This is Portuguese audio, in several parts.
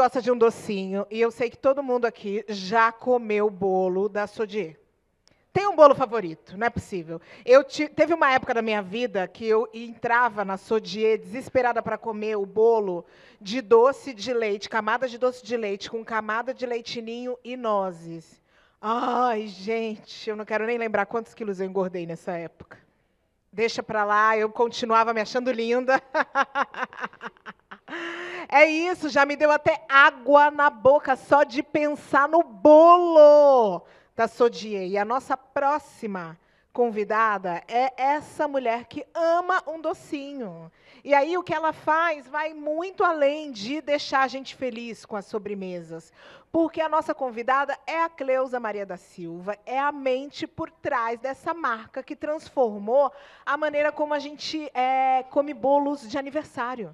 gosta de um docinho, e eu sei que todo mundo aqui já comeu o bolo da Sodier. Tem um bolo favorito, não é possível. Teve uma época da minha vida que eu entrava na Sodier desesperada para comer o bolo de doce de leite, camada de doce de leite, com camada de leite ninho e nozes. Ai, gente, eu não quero nem lembrar quantos quilos eu engordei nessa época. Deixa para lá, eu continuava me achando linda. É isso, já me deu até água na boca só de pensar no bolo da Sodier. E a nossa próxima convidada é essa mulher que ama um docinho. E aí o que ela faz vai muito além de deixar a gente feliz com as sobremesas. Porque a nossa convidada é a Cleusa Maria da Silva, é a mente por trás dessa marca que transformou a maneira como a gente come bolos de aniversário.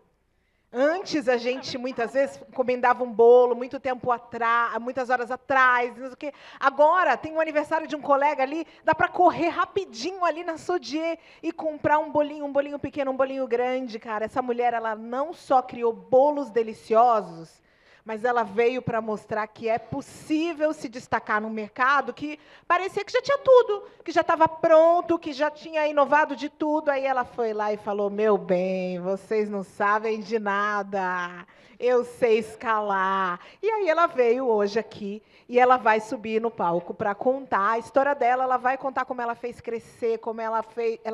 Antes a gente muitas vezes encomendava um bolo muito tempo atrás, muitas horas atrás, não sei o quê. Agora tem um aniversário de um colega ali, dá para correr rapidinho ali na Sodier e comprar um bolinho pequeno, um bolinho grande, cara. Essa mulher, ela não só criou bolos deliciosos, mas ela veio para mostrar que é possível se destacar num mercado que parecia que já tinha tudo, que já estava pronto, que já tinha inovado de tudo. Aí ela foi lá e falou: meu bem, vocês não sabem de nada, eu sei escalar. E aí ela veio hoje aqui e ela vai subir no palco para contar a história dela. Ela vai contar como ela fez crescer, como ela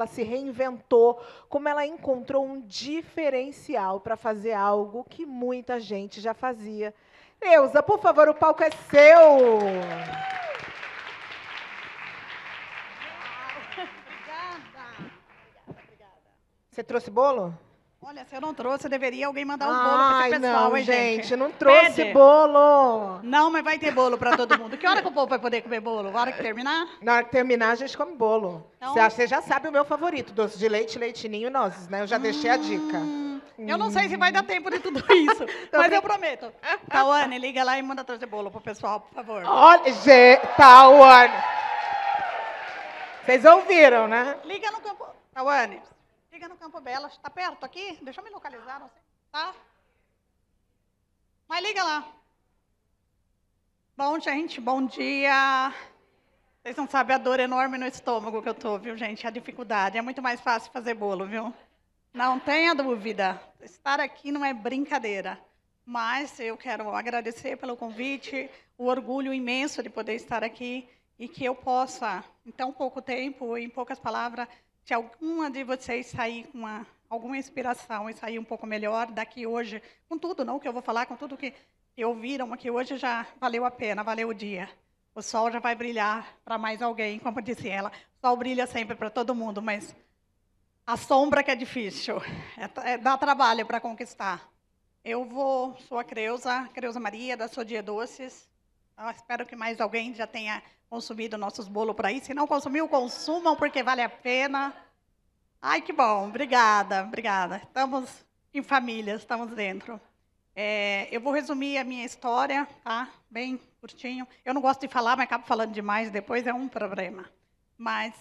se reinventou, como ela encontrou um diferencial para fazer algo que muita gente já fazia. Cleusa, por favor, o palco é seu. Obrigada. Você trouxe bolo? Olha, se eu não trouxe, deveria alguém mandar um bolo para esse pessoal, não, hein, gente? Não trouxe Pede. bolo. Não, mas vai ter bolo para todo mundo. Que hora que o povo vai poder comer bolo? Na hora que terminar? Na hora que terminar, a gente come bolo. Então... Você já sabe o meu favorito, doce de leite, leite ninho e nozes, né? Eu já deixei a dica. Eu não sei se vai dar tempo de tudo isso, mas eu prometo. Tawane, liga lá e manda trazer bolo pro pessoal, por favor. Olha, Tawane. Vocês ouviram, né? Liga no campo... Tawane, liga no Campo Bela. Tá perto aqui? Deixa eu me localizar, não sei. Tá? Mas liga lá. Bom, gente, bom dia. Vocês não sabem a dor enorme no estômago que eu tô, viu, gente? A dificuldade. É muito mais fácil fazer bolo, viu? Não tenha dúvida. Estar aqui não é brincadeira. Mas eu quero agradecer pelo convite, o orgulho imenso de poder estar aqui e que eu possa, em tão pouco tempo, em poucas palavras, se alguma de vocês sair com alguma inspiração e sair um pouco melhor daqui hoje, com tudo, não que eu vou falar, com tudo que ouviram aqui hoje, já valeu a pena, valeu o dia. O sol já vai brilhar para mais alguém, como disse ela. O sol brilha sempre para todo mundo, mas a sombra que é difícil, dá trabalho para conquistar. Sou a Cleusa Maria, da Sodier Doces. Eu espero que mais alguém já tenha consumido nossos bolos por aí. Se não consumiu, consumam, porque vale a pena. Ai, que bom. Obrigada. Estamos em família, estamos dentro. Eu vou resumir a minha história, tá? Bem curtinho. Eu não gosto de falar, mas acabo falando demais, depois é um problema. Mas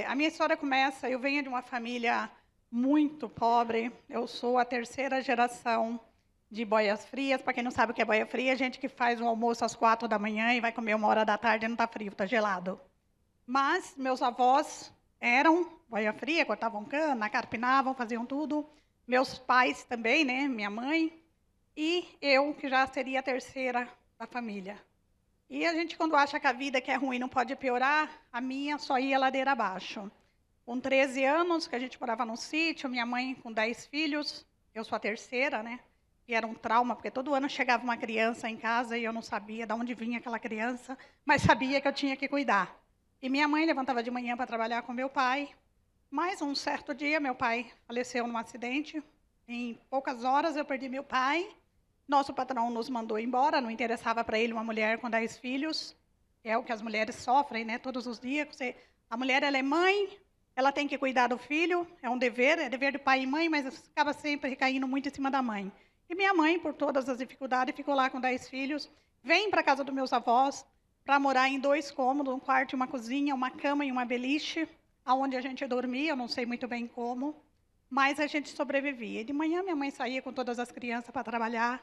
a minha história começa, eu venho de uma família muito pobre. Eu sou a terceira geração de boias frias. Para quem não sabe o que é boia fria, é gente que faz um almoço às 4 da manhã e vai comer 1 hora da tarde e não está frio, está gelado. Mas meus avós eram boia fria, cortavam cana, carpinavam, faziam tudo. Meus pais também, né? Minha mãe. E eu, que já seria a terceira da família. E a gente, quando acha que a vida que é ruim não pode piorar, a minha só ia ladeira abaixo. Com 13 anos, que a gente morava num sítio, minha mãe com 10 filhos, eu sou a terceira, né? E era um trauma, porque todo ano chegava uma criança em casa e eu não sabia de onde vinha aquela criança, mas sabia que eu tinha que cuidar. E minha mãe levantava de manhã para trabalhar com meu pai, mas um certo dia meu pai faleceu num acidente. Em poucas horas eu perdi meu pai. Nosso patrão nos mandou embora, não interessava para ele uma mulher com 10 filhos. É o que as mulheres sofrem, né? Todos os dias. A mulher, ela é mãe, ela tem que cuidar do filho, é dever de pai e mãe, mas acaba sempre recaindo muito em cima da mãe. E minha mãe, por todas as dificuldades, ficou lá com 10 filhos, vem para a casa dos meus avós para morar em 2 cômodos, um quarto e uma cozinha, uma cama e uma beliche, onde a gente dormia, eu não sei muito bem como, mas a gente sobrevivia. E de manhã minha mãe saía com todas as crianças para trabalhar,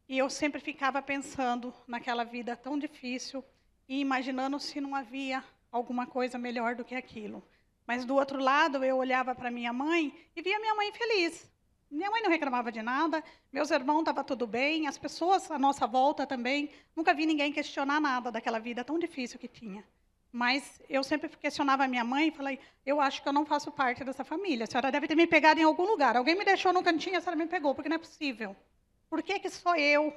E eu sempre ficava pensando naquela vida tão difícil e imaginando se não havia alguma coisa melhor do que aquilo. Mas, do outro lado, eu olhava para minha mãe e via minha mãe feliz. Minha mãe não reclamava de nada, meus irmãos estavam tudo bem, as pessoas à nossa volta também. Nunca vi ninguém questionar nada daquela vida tão difícil que tinha. Mas eu sempre questionava a minha mãe e falei, eu acho que eu não faço parte dessa família. A senhora deve ter me pegado em algum lugar. Alguém me deixou no cantinho e a senhora me pegou, porque não é possível. Por que só eu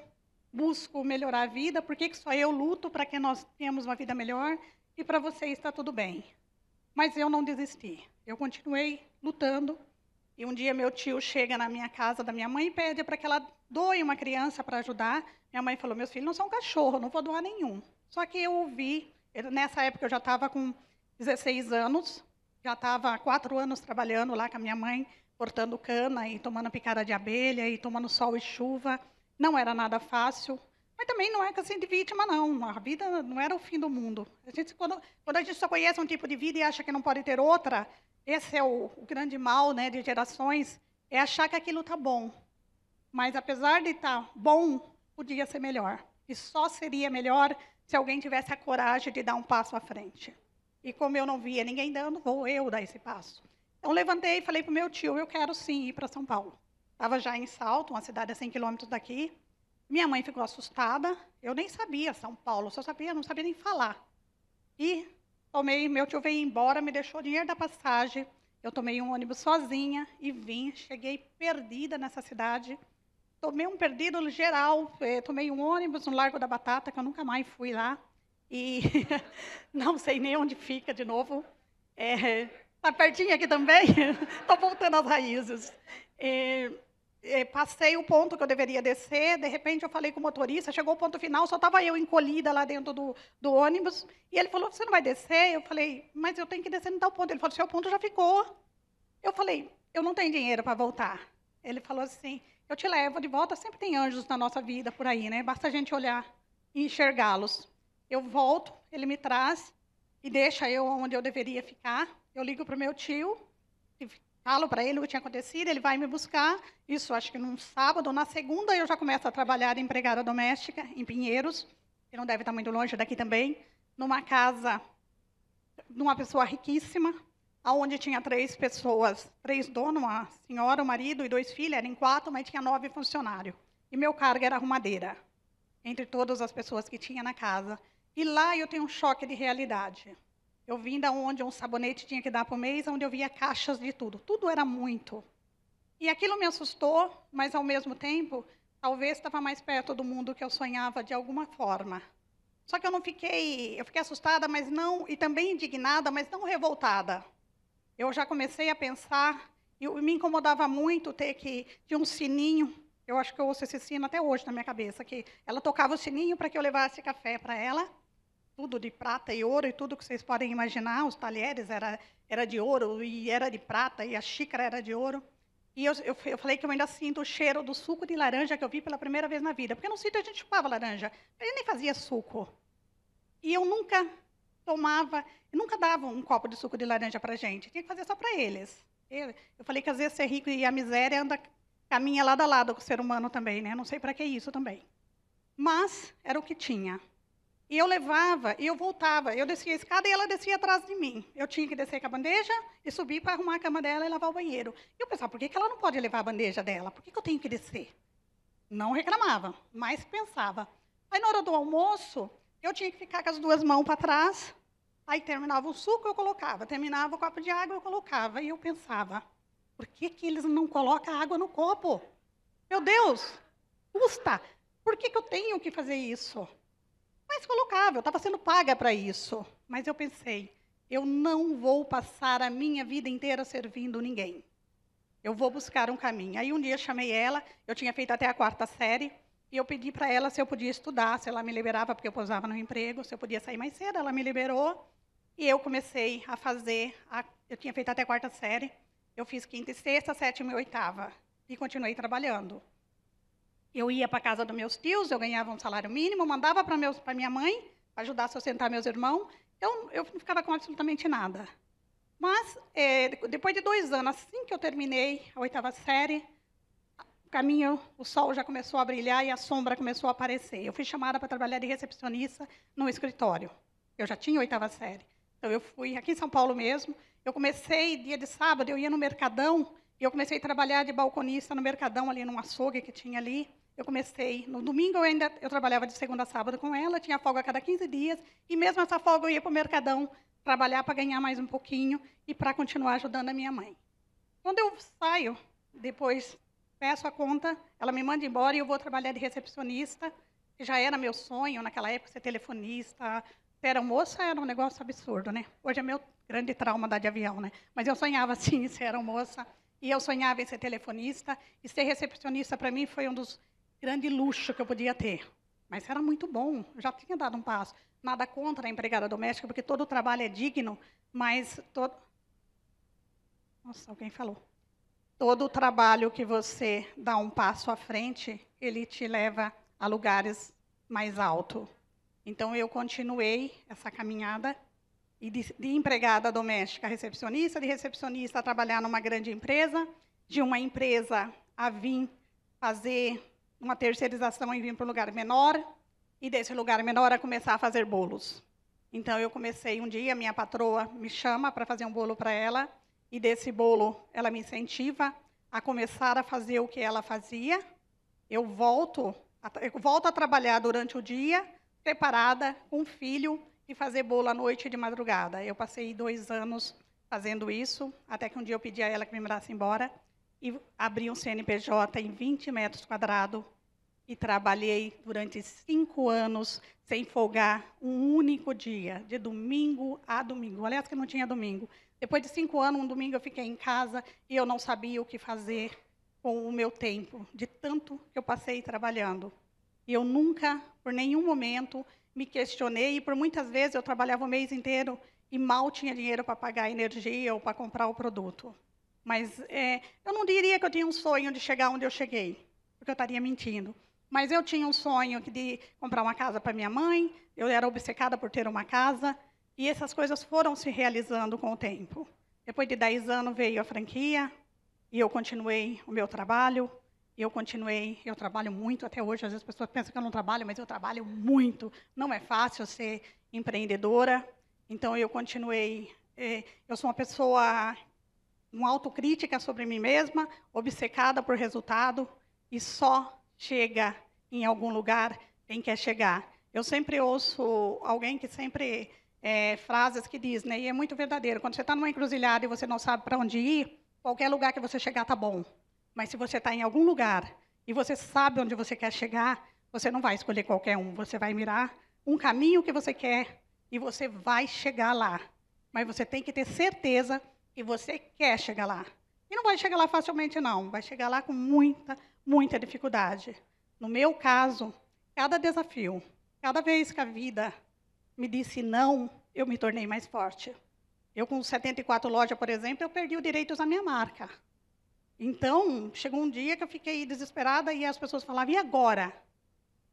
busco melhorar a vida? Por que só eu luto para que nós tenhamos uma vida melhor e para vocês está tudo bem? Mas eu não desisti. Eu continuei lutando. E um dia meu tio chega na minha casa da minha mãe e pede para que ela doe uma criança para ajudar. Minha mãe falou, meus filhos não são cachorro, não vou doar nenhum. Só que eu ouvi, nessa época eu já estava com 16 anos, já estava há 4 anos trabalhando lá com a minha mãe, cortando cana e tomando picada de abelha e tomando sol e chuva. Não era nada fácil, mas também não é assim de vítima, não. A vida não era o fim do mundo. Quando a gente só conhece um tipo de vida e acha que não pode ter outra, esse é o grande mal, né, de gerações, é achar que aquilo está bom. Mas, apesar de estar bom, podia ser melhor. E só seria melhor se alguém tivesse a coragem de dar um passo à frente. E como eu não via ninguém dando, vou eu dar esse passo. Então, levantei e falei para o meu tio, eu quero sim ir para São Paulo. Estava já em Salto, uma cidade a 100 quilômetros daqui. Minha mãe ficou assustada. Eu nem sabia São Paulo, não sabia nem falar. E meu tio veio embora, me deixou o dinheiro da passagem. Eu tomei um ônibus sozinha e vim. Cheguei perdida nessa cidade. Tomei um perdido geral. Tomei um ônibus no Largo da Batata, que eu nunca mais fui lá. E não sei nem onde fica de novo. Está pertinho aqui também. Estou voltando às raízes. Passei o ponto que eu deveria descer, de repente eu falei com o motorista, chegou o ponto final, só estava eu encolhida lá dentro do ônibus, e ele falou, você não vai descer? Eu falei, mas eu tenho que descer em tal ponto. Ele falou, seu ponto já ficou. Eu falei, eu não tenho dinheiro para voltar. Ele falou assim, eu te levo de volta, sempre tem anjos na nossa vida por aí, né? Basta a gente olhar e enxergá-los. Eu volto, ele me traz e deixa eu onde eu deveria ficar. Eu ligo para o meu tio, falo para ele o que tinha acontecido, ele vai me buscar, isso acho que num sábado, na segunda eu já começo a trabalhar de empregada doméstica em Pinheiros, que não deve estar muito longe daqui também, numa casa de uma pessoa riquíssima, onde tinha 3 pessoas, 3 donos, uma senhora, um marido e 2 filhos, eram 4, mas tinha 9 funcionários. E meu cargo era arrumadeira, entre todas as pessoas que tinha na casa. E lá eu tenho um choque de realidade. Eu vim da onde um sabonete tinha que dar por mês, onde eu via caixas de tudo. Tudo era muito. E aquilo me assustou, mas, ao mesmo tempo, talvez estava mais perto do mundo que eu sonhava de alguma forma. Só que eu fiquei assustada, mas não, e também indignada, mas não revoltada. Eu já comecei a pensar, e me incomodava muito tinha um sininho, eu acho que eu ouço esse sino até hoje na minha cabeça, que ela tocava o sininho para que eu levasse café para ela, tudo de prata e ouro, e tudo que vocês podem imaginar, os talheres era de ouro, e era de prata, e a xícara era de ouro. E eu falei que eu ainda sinto o cheiro do suco de laranja que eu vi pela primeira vez na vida, porque no sítio a gente chupava laranja, a gente nem fazia suco. E eu nunca dava um copo de suco de laranja para a gente, tinha que fazer só para eles. Eu falei que às vezes ser rico e a miséria caminha lado a lado com o ser humano também, né? Não sei para que isso também. Mas era o que tinha. E eu levava, e eu voltava. Eu descia a escada e ela descia atrás de mim. Eu tinha que descer com a bandeja e subir para arrumar a cama dela e lavar o banheiro. E eu pensava, por que ela não pode levar a bandeja dela? Por que eu tenho que descer? Não reclamava, mas pensava. Aí, na hora do almoço, eu tinha que ficar com as 2 mãos para trás. Aí, terminava o suco, eu colocava. Terminava o copo de água, eu colocava. E eu pensava, por que eles não colocam água no copo? Meu Deus, custa. Por que eu tenho que fazer isso? Mas colocava, eu estava sendo paga para isso. Mas eu pensei, eu não vou passar a minha vida inteira servindo ninguém. Eu vou buscar um caminho. Aí um dia chamei ela, eu tinha feito até a 4ª série, e eu pedi para ela se eu podia estudar, se ela me liberava, porque eu pousava no emprego, se eu podia sair mais cedo, ela me liberou. E eu comecei a fazer, eu tinha feito até a 4ª série, eu fiz 5ª e 6ª, 7ª e 8ª, e continuei trabalhando. Eu ia para a casa dos meus tios, eu ganhava um salário mínimo, mandava para minha mãe, para ajudar a sustentar meus irmãos. Eu não ficava com absolutamente nada. Mas, depois de 2 anos, assim que eu terminei a 8ª série, caminho, o sol já começou a brilhar e a sombra começou a aparecer. Eu fui chamada para trabalhar de recepcionista no escritório. Eu já tinha 8ª série. Então, eu fui aqui em São Paulo mesmo. Eu comecei, dia de sábado, eu ia no Mercadão, e eu comecei a trabalhar de balconista no Mercadão, ali num açougue que tinha ali. Eu comecei, no domingo eu trabalhava de segunda a sábado com ela, tinha folga a cada 15 dias, e mesmo essa folga eu ia para o Mercadão trabalhar para ganhar mais um pouquinho e para continuar ajudando a minha mãe. Quando eu saio, depois peço a conta, ela me manda embora e eu vou trabalhar de recepcionista, que já era meu sonho naquela época, ser telefonista. Ser aeromoça era um negócio absurdo, né? Hoje é meu grande trauma andar de avião, né? Mas eu sonhava, sim, em ser aeromoça, e eu sonhava em ser telefonista, e ser recepcionista, para mim, foi um dos grandes luxos que eu podia ter. Mas era muito bom, eu já tinha dado um passo. Nada contra a empregada doméstica, porque todo trabalho é digno, mas Nossa, alguém falou. Todo trabalho que você dá um passo à frente, ele te leva a lugares mais altos. Então, eu continuei essa caminhada, e de empregada doméstica a recepcionista, de recepcionista a trabalhar numa grande empresa, de uma empresa a vir fazer uma terceirização e vir para um lugar menor, e desse lugar menor a começar a fazer bolos. Então, eu comecei um dia, minha patroa me chama para fazer um bolo para ela, e desse bolo ela me incentiva a começar a fazer o que ela fazia. Eu volto a trabalhar durante o dia, preparada, com um filho, e fazer bolo à noite e de madrugada. Eu passei 2 anos fazendo isso, até que um dia eu pedi a ela que me mandasse embora, e abri um CNPJ em 20 metros quadrados, e trabalhei durante 5 anos, sem folgar um único dia, de domingo a domingo. Aliás, que não tinha domingo. Depois de 5 anos, um domingo eu fiquei em casa, e eu não sabia o que fazer com o meu tempo, de tanto que eu passei trabalhando. E eu nunca, por nenhum momento, me questionei, e por muitas vezes eu trabalhava o mês inteiro e mal tinha dinheiro para pagar a energia ou para comprar o produto. Mas eu não diria que eu tinha um sonho de chegar onde eu cheguei, porque eu estaria mentindo. Mas eu tinha um sonho de comprar uma casa para minha mãe, eu era obcecada por ter uma casa, e essas coisas foram se realizando com o tempo. Depois de 10 anos veio a franquia, e eu continuei o meu trabalho. Eu trabalho muito até hoje. Às vezes as pessoas pensam que eu não trabalho, mas eu trabalho muito. Não é fácil ser empreendedora. Então, eu continuei. Eu sou uma pessoa, uma autocrítica sobre mim mesma, obcecada por resultado, e só chega em algum lugar quem quer chegar. Eu sempre ouço alguém que sempre, frases que diz, né, e é muito verdadeiro, quando você está numa encruzilhada e você não sabe para onde ir, qualquer lugar que você chegar está bom. Mas se você está em algum lugar e você sabe onde você quer chegar, você não vai escolher qualquer um. Você vai mirar um caminho que você quer e você vai chegar lá. Mas você tem que ter certeza que você quer chegar lá. E não vai chegar lá facilmente, não. Vai chegar lá com muita, muita dificuldade. No meu caso, cada desafio, cada vez que a vida me disse não, eu me tornei mais forte. Eu, com 74 lojas, por exemplo, eu perdi os direitos da minha marca. Então, chegou um dia que eu fiquei desesperada e as pessoas falavam, e agora?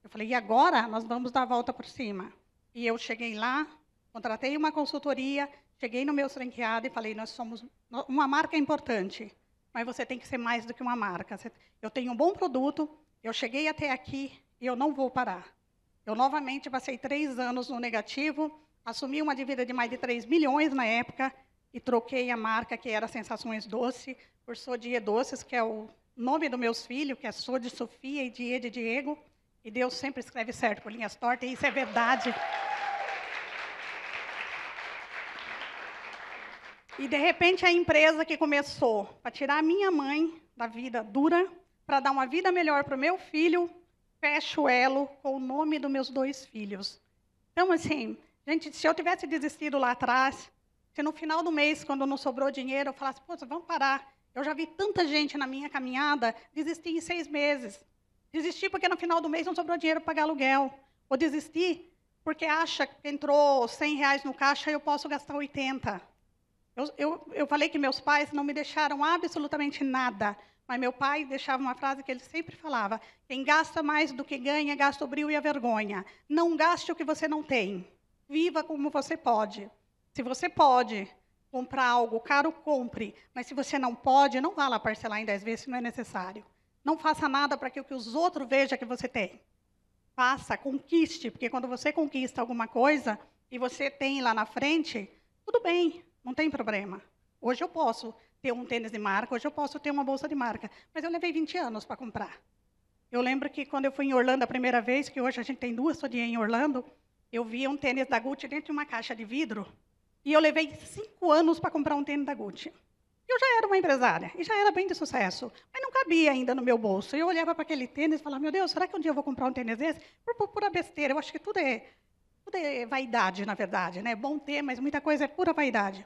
Eu falei, e agora? Nós vamos dar a volta por cima. E eu cheguei lá, contratei uma consultoria, cheguei no meu franqueado e falei, nós somos uma marca importante, mas você tem que ser mais do que uma marca. Eu tenho um bom produto, eu cheguei até aqui e eu não vou parar. Eu novamente passei 3 anos no negativo, assumi uma dívida de mais de 3 milhões na época e troquei a marca, que era Sensações Doce, por Sodie Doces, que é o nome dos meus filhos, que é Sou de Sofia e Die de Diego. E Deus sempre escreve certo por linhas tortas, e isso é verdade. E, de repente, a empresa que começou para tirar a minha mãe da vida dura, para dar uma vida melhor para o meu filho, fecha o elo com o nome dos meus 2 filhos. Então, assim, gente, se eu tivesse desistido lá atrás, se no final do mês, quando não sobrou dinheiro, eu falasse, pô, vamos parar. Eu já vi tanta gente na minha caminhada desistir em 6 meses. Desistir porque no final do mês não sobrou dinheiro para pagar aluguel. Ou desistir porque acha que entrou R$100 no caixa e eu posso gastar 80. Eu falei que meus pais não me deixaram absolutamente nada. Mas meu pai deixava uma frase que ele sempre falava, quem gasta mais do que ganha, gasta o brio e a vergonha. Não gaste o que você não tem. Viva como você pode. Se você pode comprar algo caro, compre. Mas se você não pode, não vá lá parcelar em 10 vezes, se não é necessário. Não faça nada para que o que os outros vejam que você tem. Faça, conquiste, porque quando você conquista alguma coisa e você tem lá na frente, tudo bem, não tem problema. Hoje eu posso ter um tênis de marca, hoje eu posso ter uma bolsa de marca, mas eu levei 20 anos para comprar. Eu lembro que quando eu fui em Orlando a primeira vez, que hoje a gente tem 2 Sodier em Orlando, eu vi um tênis da Gucci dentro de uma caixa de vidro, e eu levei 5 anos para comprar um tênis da Gucci. Eu já era uma empresária, e já era bem de sucesso, mas não cabia ainda no meu bolso. Eu olhava para aquele tênis e falava, meu Deus, será que um dia eu vou comprar um tênis desse? Por pura besteira, eu acho que tudo é vaidade, na verdade, né? Bom ter, mas muita coisa é pura vaidade.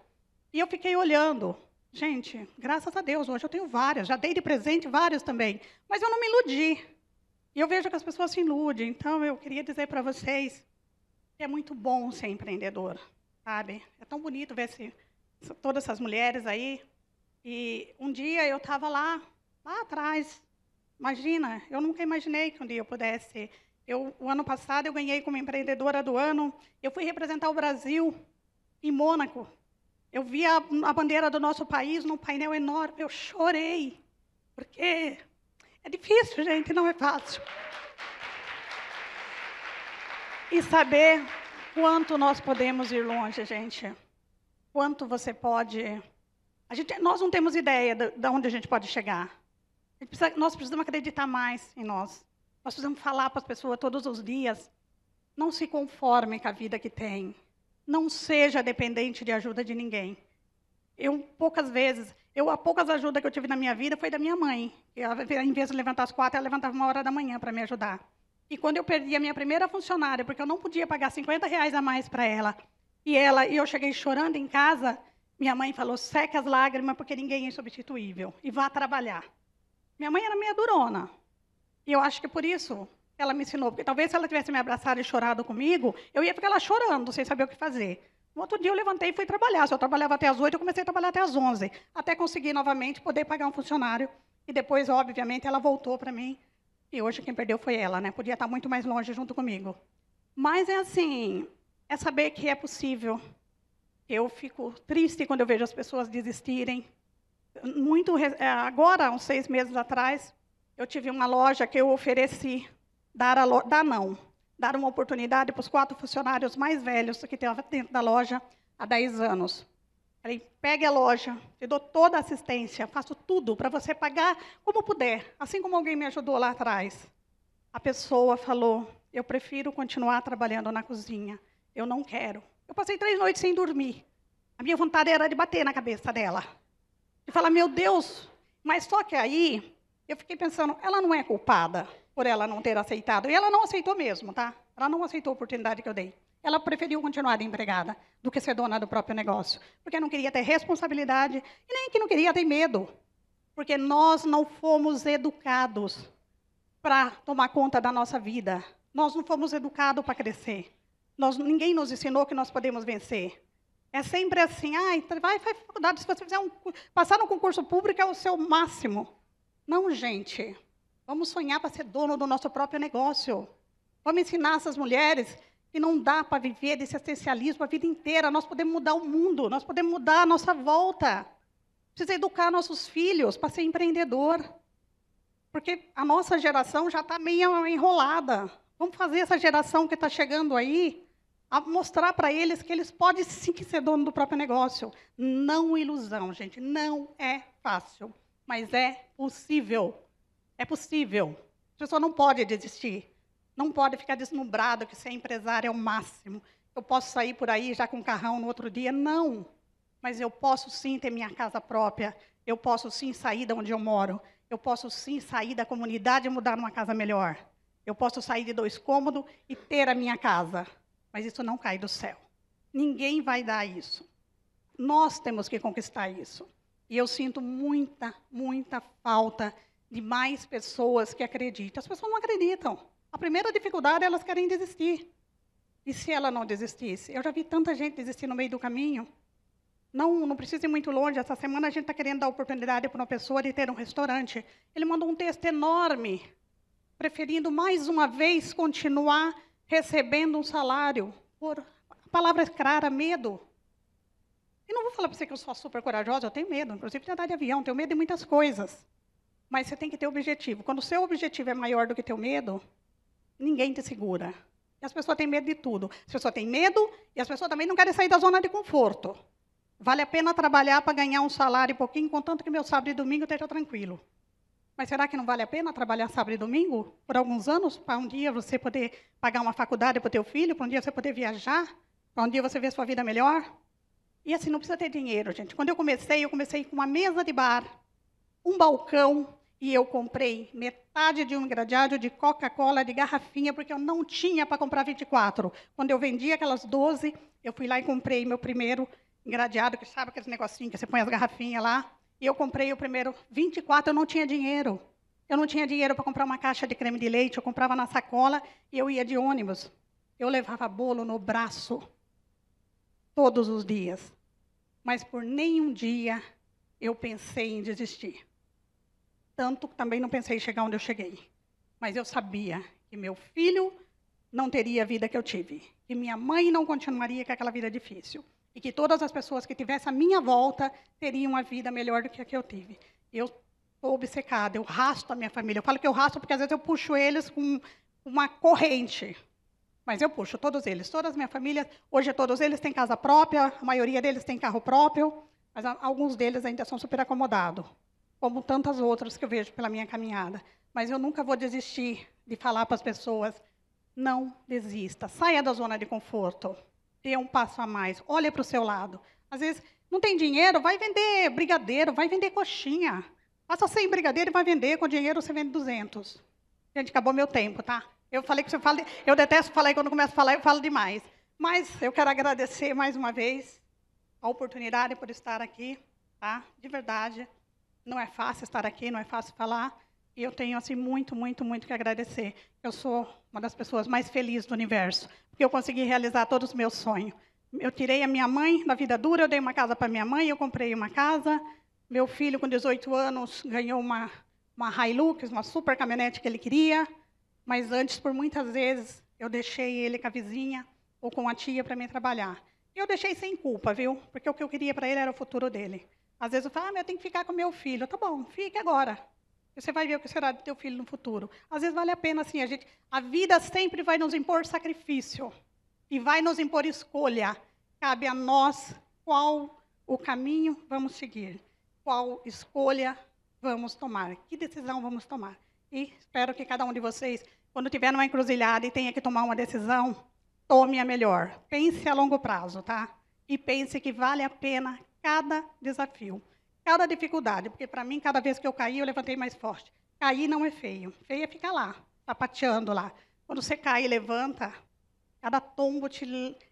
E eu fiquei olhando. Gente, graças a Deus, hoje eu tenho várias, já dei de presente vários também, mas eu não me iludi. E eu vejo que as pessoas se iludem, então eu queria dizer para vocês que é muito bom ser empreendedor, sabe? É tão bonito ver todas essas mulheres aí. E um dia eu estava lá atrás. Imagina, eu nunca imaginei que um dia eu pudesse. O ano passado eu ganhei como empreendedora do ano. Eu fui representar o Brasil em Mônaco. Eu vi a bandeira do nosso país num painel enorme. Eu chorei, porque é difícil, gente, não é fácil. E saber quanto nós podemos ir longe, gente. Quanto você pode... nós não temos ideia de onde a gente pode chegar. Nós precisamos acreditar mais em nós. Nós precisamos falar para as pessoas todos os dias. Não se conforme com a vida que tem. Não seja dependente de ajuda de ninguém. A poucas ajudas que eu tive na minha vida foi da minha mãe. Em vez de levantar às 4, ela levantava 1h para me ajudar. E quando eu perdi a minha primeira funcionária, porque eu não podia pagar R$50 a mais para ela, e eu cheguei chorando em casa, minha mãe falou, seque as lágrimas, porque ninguém é insubstituível, e vá trabalhar. Minha mãe era meia durona. E eu acho que por isso ela me ensinou, porque talvez se ela tivesse me abraçado e chorado comigo, eu ia ficar lá chorando, sem saber o que fazer. No outro dia eu levantei e fui trabalhar. Se eu trabalhava até às 8, eu comecei a trabalhar até às 11, até conseguir novamente poder pagar um funcionário. E depois, obviamente, ela voltou para mim. E hoje quem perdeu foi ela, né? Podia estar muito mais longe junto comigo. Mas é assim, é saber que é possível. Eu fico triste quando eu vejo as pessoas desistirem. Agora, uns 6 meses atrás, eu tive uma loja que eu ofereci dar uma oportunidade para os 4 funcionários mais velhos que estavam dentro da loja há 10 anos. Falei, pegue a loja, te dou toda a assistência, faço tudo para você pagar como puder, assim como alguém me ajudou lá atrás. A pessoa falou, eu prefiro continuar trabalhando na cozinha, eu não quero. Eu passei 3 noites sem dormir. A minha vontade era de bater na cabeça dela. De falar, meu Deus, mas só que aí eu fiquei pensando, ela não é culpada por ela não ter aceitado. E ela não aceitou mesmo, tá? Ela não aceitou a oportunidade que eu dei. Ela preferiu continuar de empregada do que ser dona do próprio negócio. Porque não queria ter responsabilidade e nem que não queria ter medo. Porque nós não fomos educados para tomar conta da nossa vida. Nós não fomos educados para crescer. Ninguém nos ensinou que nós podemos vencer. É sempre assim, vai faculdade, se você passar no concurso público é o seu máximo. Não, gente. Vamos sonhar para ser dono do nosso próprio negócio. Vamos ensinar essas mulheres que não dá para viver desse assistencialismo a vida inteira. Nós podemos mudar o mundo, nós podemos mudar a nossa volta. Precisa educar nossos filhos para ser empreendedor. Porque a nossa geração já está meio enrolada. Vamos fazer essa geração que está chegando aí, a mostrar para eles que eles podem sim ser dono do próprio negócio. Não ilusão, gente. Não é fácil, mas é possível. É possível. A pessoa não pode desistir. Não pode ficar deslumbrado que ser empresário é o máximo. Eu posso sair por aí já com um carrão no outro dia. Não. Mas eu posso sim ter minha casa própria. Eu posso sim sair de onde eu moro. Eu posso sim sair da comunidade e mudar numa casa melhor. Eu posso sair de 2 cômodos e ter a minha casa. Mas isso não cai do céu. Ninguém vai dar isso. Nós temos que conquistar isso. E eu sinto muita, muita falta de mais pessoas que acreditam. As pessoas não acreditam. A primeira dificuldade, elas querem desistir. E se ela não desistisse? Eu já vi tanta gente desistir no meio do caminho. Não precisa ir muito longe. Essa semana a gente está querendo dar oportunidade para uma pessoa de ter um restaurante. Ele mandou um texto enorme, preferindo mais uma vez continuar recebendo um salário. A palavra é clara, medo. E não vou falar para você que eu sou super corajosa, eu tenho medo. Inclusive de andar de avião, tenho medo de muitas coisas. Mas você tem que ter objetivo. Quando o seu objetivo é maior do que teu medo, ninguém te segura. E as pessoas têm medo de tudo. As pessoas têm medo e as pessoas também não querem sair da zona de conforto. Vale a pena trabalhar para ganhar um salário pouquinho, contanto que meu sábado e domingo esteja tranquilo. Mas será que não vale a pena trabalhar sábado e domingo por alguns anos, para um dia você poder pagar uma faculdade para o teu filho, para um dia você poder viajar, para um dia você ver sua vida melhor? E assim, não precisa ter dinheiro, gente. Quando eu comecei com uma mesa de bar, um balcão, e eu comprei metade de um engradeado de Coca-Cola de garrafinha, porque eu não tinha para comprar 24. Quando eu vendi aquelas 12, eu fui lá e comprei meu primeiro engradeado, que sabe aqueles negocinhos que você põe as garrafinhas lá, e eu comprei o primeiro 24, eu não tinha dinheiro. Eu não tinha dinheiro para comprar uma caixa de creme de leite, eu comprava na sacola e eu ia de ônibus. Eu levava bolo no braço todos os dias. Mas por nenhum dia eu pensei em desistir. Tanto que também não pensei em chegar onde eu cheguei. Mas eu sabia que meu filho não teria a vida que eu tive. Que minha mãe não continuaria com aquela vida difícil. E que todas as pessoas que tivessem à minha volta teriam uma vida melhor do que a que eu tive. Eu estou obcecada, eu rasto a minha família. Eu falo que eu rasto porque às vezes eu puxo eles com uma corrente. Mas eu puxo todos eles, todas as minhas famílias. Hoje todos eles têm casa própria, a maioria deles tem carro próprio, mas alguns deles ainda são super acomodados, como tantas outras que eu vejo pela minha caminhada. Mas eu nunca vou desistir de falar para as pessoas, não desista, saia da zona de conforto, dê um passo a mais, olhe para o seu lado. Às vezes, não tem dinheiro, vai vender brigadeiro, vai vender coxinha. Passa 100 brigadeiro e vai vender, com dinheiro você vende 200. Gente, acabou meu tempo, tá? Eu falei que você fala, eu detesto falar e quando começo a falar, eu falo demais. Mas eu quero agradecer mais uma vez a oportunidade por estar aqui, tá? De verdade. Não é fácil estar aqui, não é fácil falar. E eu tenho assim muito, muito, muito que agradecer. Eu sou uma das pessoas mais felizes do universo, porque eu consegui realizar todos os meus sonhos. Eu tirei a minha mãe da vida dura, eu dei uma casa para minha mãe, eu comprei uma casa. Meu filho, com 18 anos, ganhou uma Hilux, uma super caminhonete que ele queria. Mas antes, por muitas vezes, eu deixei ele com a vizinha ou com a tia para mim trabalhar. E eu deixei sem culpa, viu? Porque o que eu queria para ele era o futuro dele. Às vezes eu falo, mas eu tenho que ficar com meu filho. Tá bom, fique agora. Você vai ver o que será do teu filho no futuro. Às vezes vale a pena, assim, a vida sempre vai nos impor sacrifício. E vai nos impor escolha. Cabe a nós qual o caminho vamos seguir. Qual escolha vamos tomar. Que decisão vamos tomar. E espero que cada um de vocês, quando tiver numa encruzilhada e tenha que tomar uma decisão, tome a melhor. Pense a longo prazo, tá? E pense que vale a pena cada desafio, cada dificuldade. Porque, para mim, cada vez que eu caí, eu levantei mais forte. Cair não é feio. Feio é ficar lá, sapateando lá. Quando você cai e levanta, cada tombo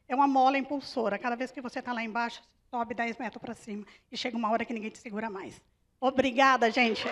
é uma mola impulsora. Cada vez que você está lá embaixo, sobe 10 metros para cima. E chega uma hora que ninguém te segura mais. Obrigada, gente.